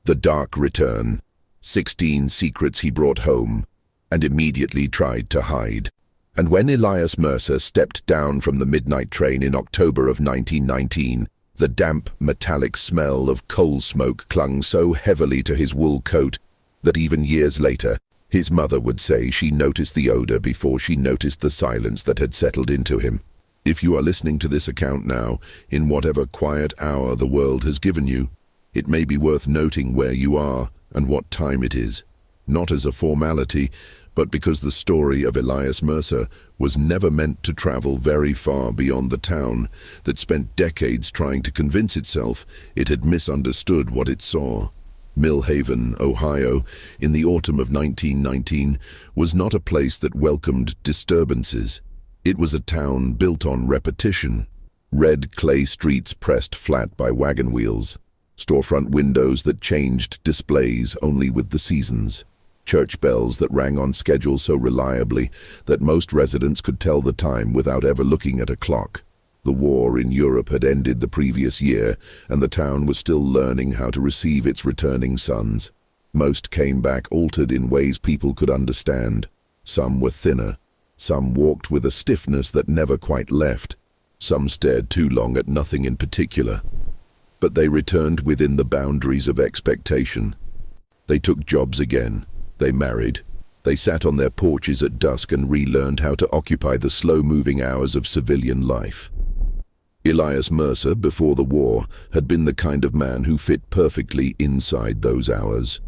The dark return. 16 secrets he brought home, and immediately tried to hide. And when Elias Mercer stepped down from the midnight train in October of 1919, the damp, metallic smell of coal smoke clung so heavily to his wool coat that even years later, his mother would say she noticed the odor before she noticed the silence that had settled into him. If you are listening to this account now, in whatever quiet hour the world has given you, it may be worth noting where you are and what time it is, not as a formality, but because the story of Elias Mercer was never meant to travel very far beyond the town that spent decades trying to convince itself it had misunderstood what it saw. Millhaven, Ohio, in the autumn of 1919, was not a place that welcomed disturbances. It was a town built on repetition. Red clay streets pressed flat by wagon wheels. Storefront windows that changed displays only with the seasons. Church bells that rang on schedule so reliably that most residents could tell the time without ever looking at a clock. The war in Europe had ended the previous year, and the town was still learning how to receive its returning sons. Most came back altered in ways people could understand. Some were thinner. Some walked with a stiffness that never quite left. Some stared too long at nothing in particular. But they returned within the boundaries of expectation. They took jobs again. They married. They sat on their porches at dusk and relearned how to occupy the slow-moving hours of civilian life. Elias Mercer, before the war, had been the kind of man who fit perfectly inside those hours.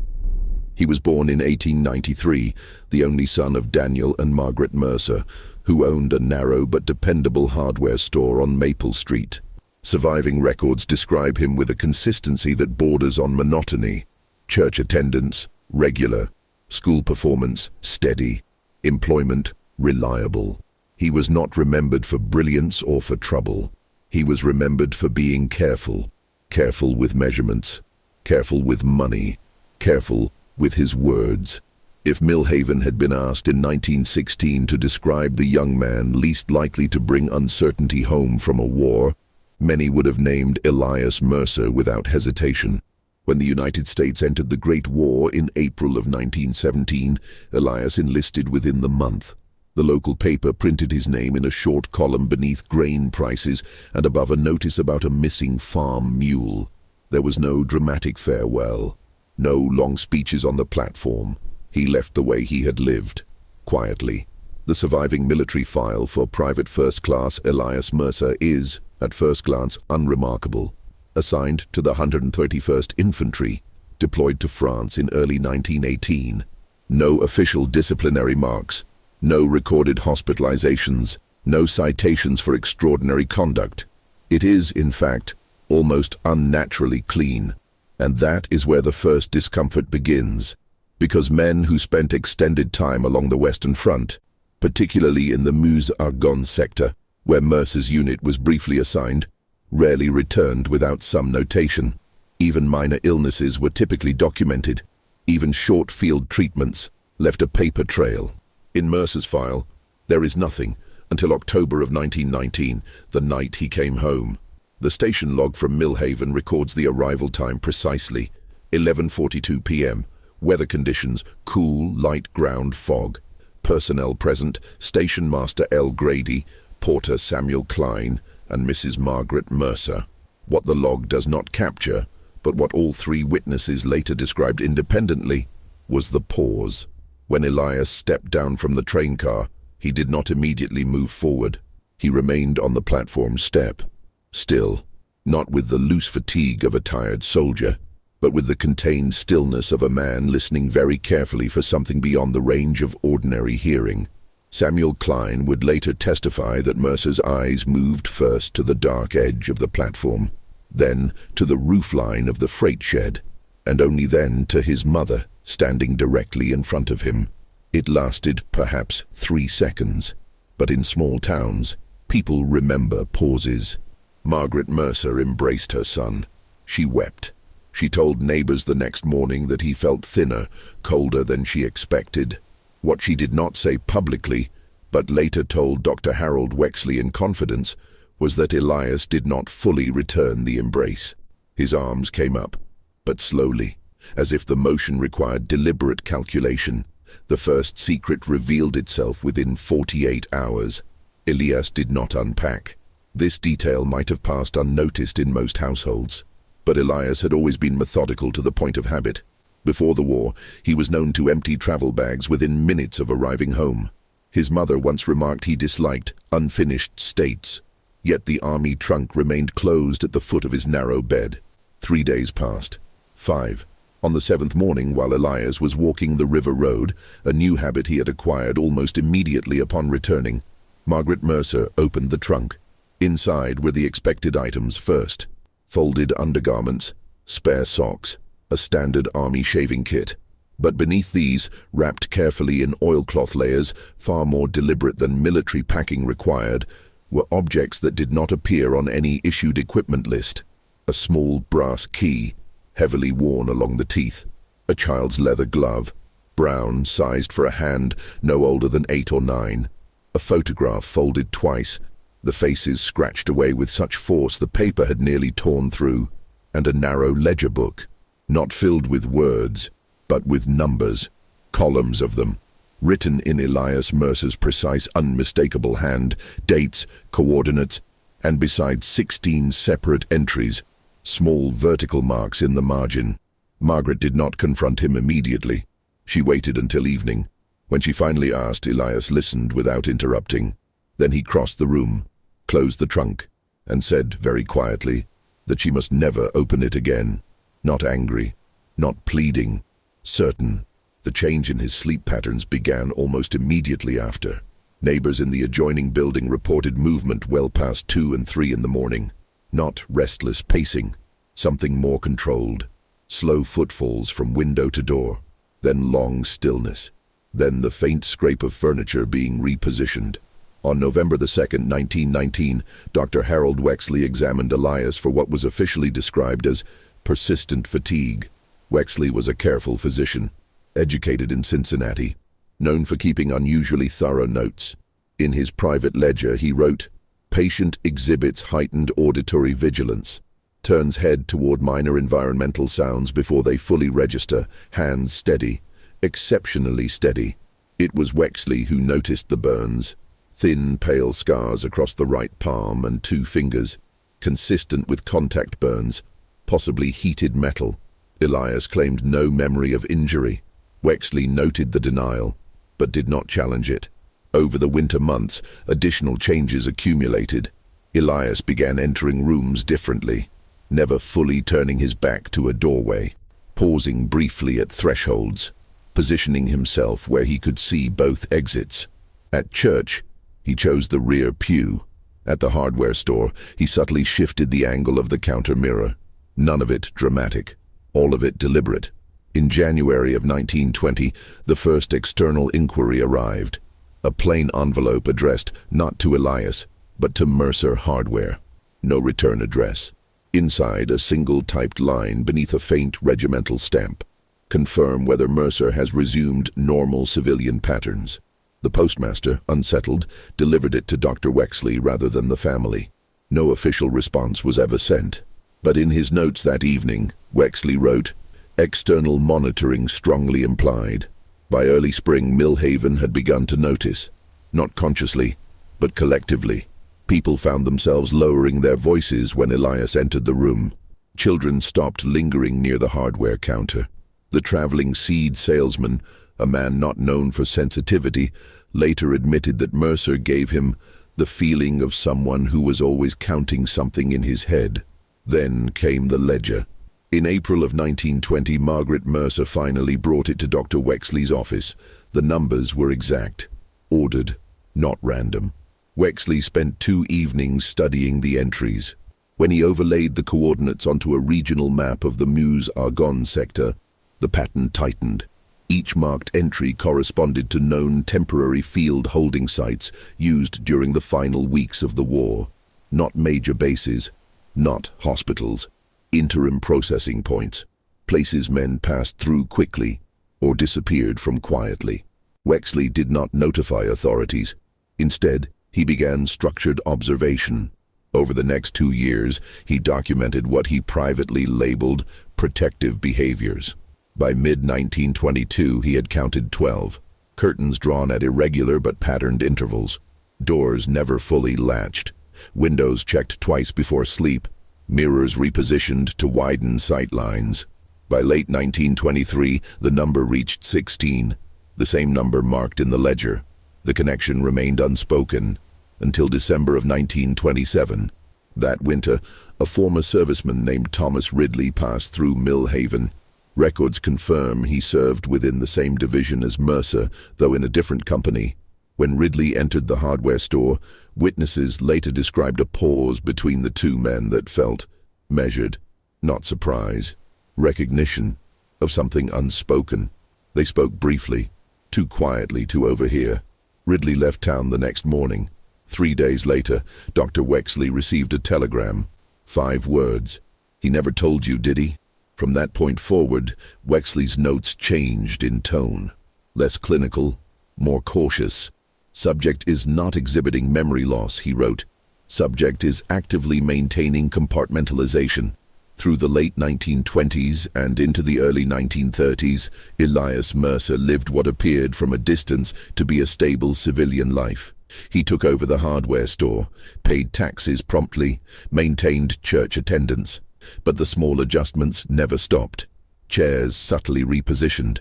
He was born in 1893, the only son of Daniel and Margaret Mercer, who owned a narrow but dependable hardware store on Maple Street. Surviving records describe him with a consistency that borders on monotony. Church attendance, regular. School performance, steady. Employment, reliable. He was not remembered for brilliance or for trouble. He was remembered for being careful. Careful with measurements. Careful with money. Careful with his words. If Millhaven had been asked in 1916 to describe the young man least likely to bring uncertainty home from a war, many would have named Elias Mercer without hesitation. When the United States entered the Great War in April of 1917, Elias enlisted within the month. The local paper printed his name in a short column beneath grain prices and above a notice about a missing farm mule. There was no dramatic farewell, no long speeches on the platform. He left the way he had lived, quietly. The surviving military file for Private First Class Elias Mercer is, at first glance, unremarkable. Assigned to the 131st Infantry, deployed to France in early 1918. No official disciplinary marks, no recorded hospitalizations, no citations for extraordinary conduct. It is, in fact, almost unnaturally clean, and that is where the first discomfort begins, because men who spent extended time along the Western Front, particularly in the Meuse-Argonne sector, where Mercer's unit was briefly assigned, rarely returned without some notation. Even minor illnesses were typically documented. Even short field treatments left a paper trail. In Mercer's file, there is nothing until October of 1919, the night he came home. The station log from Millhaven records the arrival time precisely, 11:42 p.m. Weather conditions, cool, light ground fog. Personnel present, Station Master L. Grady, Porter Samuel Klein, and Mrs. Margaret Mercer. What the log does not capture, but what all three witnesses later described independently, was the pause. When Elias stepped down from the train car, he did not immediately move forward. He remained on the platform step. Still, not with the loose fatigue of a tired soldier, but with the contained stillness of a man listening very carefully for something beyond the range of ordinary hearing. Samuel Klein would later testify that Mercer's eyes moved first to the dark edge of the platform, then to the roofline of the freight shed, and only then to his mother, standing directly in front of him. It lasted perhaps 3 seconds, but in small towns, people remember pauses. Margaret Mercer embraced her son. She wept. She told neighbors the next morning that he felt thinner, colder than she expected. What she did not say publicly, but later told Dr. Harold Wexley in confidence, was that Elias did not fully return the embrace. His arms came up, but slowly, as if the motion required deliberate calculation. The first secret revealed itself within 48 hours. Elias did not unpack. This detail might have passed unnoticed in most households, but Elias had always been methodical to the point of habit. Before the war, he was known to empty travel bags within minutes of arriving home. His mother once remarked he disliked unfinished states, yet the army trunk remained closed at the foot of his narrow bed. 3 days passed. 5. On the 7th morning, while Elias was walking the river road, a new habit he had acquired almost immediately upon returning, Margaret Mercer opened the trunk. Inside were the expected items first: folded undergarments, spare socks, a standard army shaving kit. But beneath these, wrapped carefully in oilcloth layers, far more deliberate than military packing required, were objects that did not appear on any issued equipment list. A small brass key, heavily worn along the teeth, a child's leather glove, brown, sized for a hand no older than 8 or 9, a photograph folded twice, the faces scratched away with such force the paper had nearly torn through, and a narrow ledger book, not filled with words, but with numbers, columns of them, written in Elias Mercer's precise, unmistakable hand, dates, coordinates, and besides 16 separate entries, small vertical marks in the margin. Margaret did not confront him immediately. She waited until evening. When she finally asked, Elias listened without interrupting. Then he crossed the room, closed the trunk, and said very quietly that she must never open it again. Not angry, not pleading, certain. The change in his sleep patterns began almost immediately after. Neighbors in the adjoining building reported movement well past 2 and 3 in the morning. Not restless pacing, something more controlled. Slow footfalls from window to door, then long stillness, then the faint scrape of furniture being repositioned. On November the 2nd, 1919, Dr. Harold Wexley examined Elias for what was officially described as persistent fatigue. Wexley was a careful physician, educated in Cincinnati, known for keeping unusually thorough notes. In his private ledger, he wrote, "Patient exhibits heightened auditory vigilance, turns head toward minor environmental sounds before they fully register, hands steady, exceptionally steady." It was Wexley who noticed the burns, thin, pale scars across the right palm and 2 fingers, consistent with contact burns, possibly heated metal. Elias claimed no memory of injury. Wexley noted the denial, but did not challenge it. Over the winter months, additional changes accumulated. Elias began entering rooms differently, never fully turning his back to a doorway, pausing briefly at thresholds, positioning himself where he could see both exits. At church, he chose the rear pew. At the hardware store, he subtly shifted the angle of the counter mirror. None of it dramatic, all of it deliberate. In January of 1920, the first external inquiry arrived. A plain envelope addressed not to Elias, but to Mercer Hardware. No return address. Inside, a single typed line beneath a faint regimental stamp. Confirm whether Mercer has resumed normal civilian patterns. The postmaster, unsettled, delivered it to Dr. Wexley rather than the family. No official response was ever sent. But in his notes that evening, Wexley wrote, "External monitoring strongly implied." By early spring, Millhaven had begun to notice, not consciously, but collectively. People found themselves lowering their voices when Elias entered the room. Children stopped lingering near the hardware counter. The traveling seed salesman, a man not known for sensitivity, later admitted that Mercer gave him the feeling of someone who was always counting something in his head. Then came the ledger. In April of 1920, Margaret Mercer finally brought it to Dr. Wexley's office. The numbers were exact, ordered, not random. Wexley spent 2 evenings studying the entries. When he overlaid the coordinates onto a regional map of the Meuse-Argonne sector, the pattern tightened. Each marked entry corresponded to known temporary field holding sites used during the final weeks of the war. Not major bases, not hospitals. Interim processing points, places men passed through quickly or disappeared from quietly. Wexley did not notify authorities. Instead, he began structured observation. Over the next 2 years, he documented what he privately labeled protective behaviors. By mid-1922, he had counted 12. Curtains drawn at irregular but patterned intervals. Doors never fully latched. Windows checked twice before sleep. Mirrors repositioned to widen sight lines. By late 1923, the number reached 16, the same number marked in the ledger. The connection remained unspoken until December of 1927. That winter, a former serviceman named Thomas Ridley passed through Millhaven. Records confirm he served within the same division as Mercer, though in a different company. When Ridley entered the hardware store, witnesses later described a pause between the two men that felt measured, not surprise, recognition of something unspoken. They spoke briefly, too quietly to overhear. Ridley left town the next morning. 3 days later, Dr. Wexley received a telegram. 5 words. "He never told you, did he?" From that point forward, Wexley's notes changed in tone. Less clinical, more cautious. "Subject is not exhibiting memory loss," he wrote. "Subject is actively maintaining compartmentalization." Through the late 1920s and into the early 1930s, Elias Mercer lived what appeared from a distance to be a stable civilian life. He took over the hardware store, paid taxes promptly, maintained church attendance. But the small adjustments never stopped. Chairs subtly repositioned.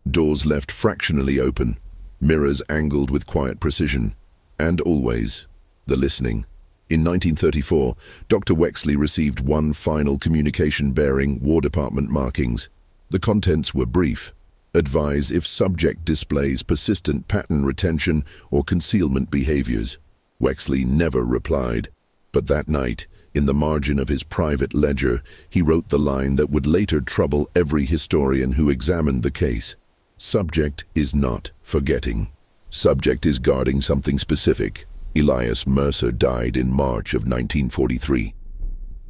Doors left fractionally open. Mirrors angled with quiet precision. And always, the listening. In 1934, Dr. Wexley received one final communication bearing War Department markings. The contents were brief. Advise if subject displays persistent pattern retention or concealment behaviors. Wexley never replied. But that night, in the margin of his private ledger, he wrote the line that would later trouble every historian who examined the case. Subject is not forgetting. Subject is guarding something specific. Elias Mercer died in March of 1943.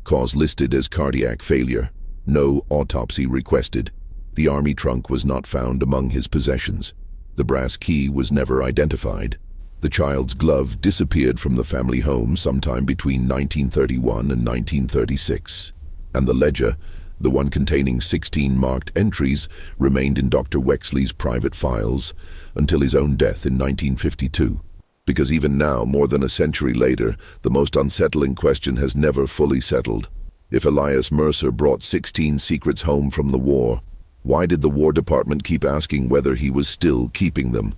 Cause listed as cardiac failure. No autopsy requested. The army trunk was not found among his possessions. The brass key was never identified. The child's glove disappeared from the family home sometime between 1931 and 1936. And the ledger, the one containing 16 marked entries, remained in Dr. Wexley's private files until his own death in 1952. Because even now, more than a century later, the most unsettling question has never fully settled. If Elias Mercer brought 16 secrets home from the war, why did the War Department keep asking whether he was still keeping them?